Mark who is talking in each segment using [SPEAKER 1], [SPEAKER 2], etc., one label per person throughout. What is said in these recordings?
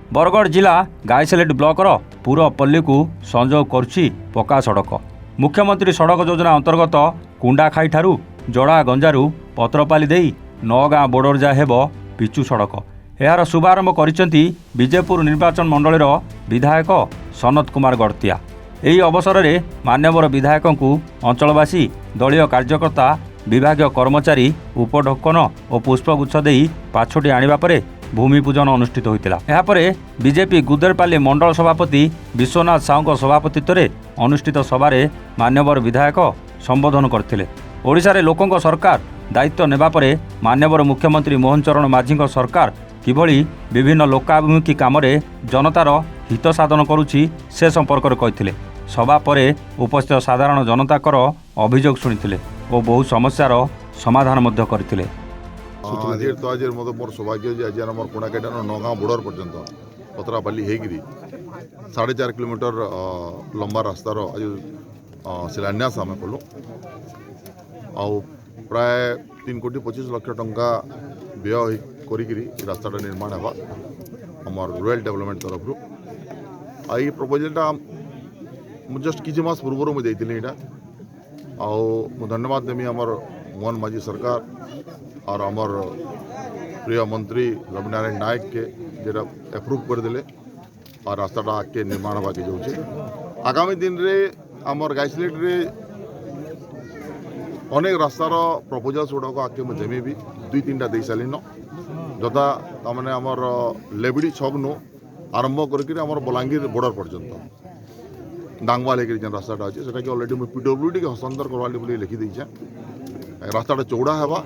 [SPEAKER 1] बरगढ़ जिला गाईसेलेट ब्लॉकर पुरपल्ली को संजोग करुछि पक्का सड़क। मुख्यमंत्री सड़क योजना अंतर्गत कुंडाखाई ठारू जड़ा गंजारू पत्रपाली देई नगाँ बोर्डर जाए हेब पिचु सड़क। यार शुभारंभ करिसेंती विजेपुर निर्वाचन मंडलीर विधायक सनत कुमार गड़तिया। ଏହି ଅବସରରେ ମାନ୍ୟବର ବିଧାୟକଙ୍କୁ ଅଞ୍ଚଳବାସୀ ଦଳୀୟ କାର୍ଯ୍ୟକର୍ତ୍ତା ବିଭାଗୀୟ କର୍ମଚାରୀ ଉପଢୋକନ ଓ ପୁଷ୍ପଗୁଚ୍ଛ ଦେଇ ପାଛୋଟି ଆଣିବା ପରେ ଭୂମି ପୂଜନ ଅନୁଷ୍ଠିତ ହୋଇଥିଲା। ଏହାପରେ ବିଜେପି ଗୁଦେରପାଲି ମଣ୍ଡଳ ସଭାପତି ବିଶ୍ୱନାଥ ସାହୁଙ୍କ ସଭାପତିତ୍ୱରେ ଅନୁଷ୍ଠିତ ସଭାରେ ମାନ୍ୟବର ବିଧାୟକ ସମ୍ବୋଧନ କରିଥିଲେ। ଓଡ଼ିଶାରେ ଲୋକଙ୍କ ସରକାର ଦାୟିତ୍ୱ ନେବା ପରେ ମାନ୍ୟବର ମୁଖ୍ୟମନ୍ତ୍ରୀ ମୋହନ ଚରଣ ମାଝୀଙ୍କ ସରକାର କିଭଳି ବିଭିନ୍ନ ଲୋକାଭିମୁଖୀ କାମରେ ଜନତାର ହିତ ସାଧନ କରୁଛି ସେ ସମ୍ପର୍କରେ କହିଥିଲେ। ସଭା ପରେ ଉପସ୍ଥିତ ସାଧାରଣ ଜନତାଙ୍କର ଅଭିଯୋଗ ଶୁଣିଥିଲେ ଓ ବହୁ ସମସ୍ୟାର ସମାଧାନ ମଧ୍ୟ କରିଥିଲେ।
[SPEAKER 2] आज मत मोर सौभाग्य आज आम कोणाकेटा नगाँ बोर्डर पर्यंत पतरापाली होगी 4.5 किलोमीटर लंबा रास्तार आज शिलान्यास आम कलु। प्राय 3,25,00,000 टंका व्यय करी रास्ता निर्माण है आमर रूरल डेवलपमेंट तरफ आई प्रपोजलटा जस्ट किसी मास पूर्व मुझे धन्यवाद देमी आमर मोहन माझी सरकार और आमर प्रिय मंत्री रविनारायण नायक के जेटा एप्रूव करदे और रास्ताटा आगे निर्माण होगा जाऊे। आगामी दिन रे आमर गाईसेलेट रे अनेक रास्तार प्रपोजल्स गुड़ाक आगे मुझे भी 2-3टा दे सारी जथा तमें आमर लेबिड़ी छक नु आरंभ करके आमर बलांगीर बॉर्डर पर्यंत डांगवाल होकर जेन रास्ताटा अच्छे से अलरेडी मुझे पीडब्ल्यूडी के हस्तांतर करवा लिखी देचे। रास्ताटा चौड़ा है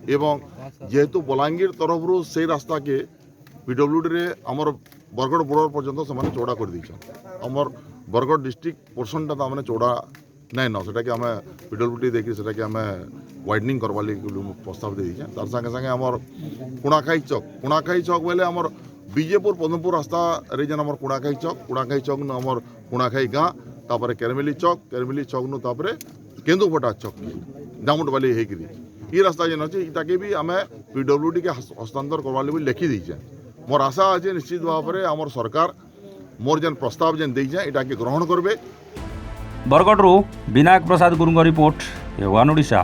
[SPEAKER 2] एवं जेहेतु बलांगीर तरफ से रास्ता के पीडब्ल्यूडी रे आमर बरगढ़ बॉर्डर पर्यंत से चौड़ा कर दीचे। आमर बरगढ़ डिस्ट्रिक्ट पोर्सनटा तो चौड़ा नहीं न से आम पीडब्ल्यूडी देखिए से आम वाइडनिंग करवा प्रस्ताव दे दीचे। तार संगे संगे आमर कुणाखाई चौक बोले आमर विजेपुर पद्मपुर रास्ता रे जेन आमर कुणाखाई चौक न आमर कुणाखाई गाँ तापर केरमेली चौक नु तापर केंदुफटा चौक डामुटबाली होगी ये रास्ता जेन अच्छे इटाके भी आम पीडब्ल्यूडी के हस्तांतर करवा लिखी दीचे। मोर आशा अच्छे निश्चित भाव में आमर सरकार मोर जेन प्रस्ताव जेन देचे इटाके ग्रहण करबे।
[SPEAKER 1] बरगढ़ विनायक प्रसाद गुरुंग रिपोर्ट ए1 ओडिशा।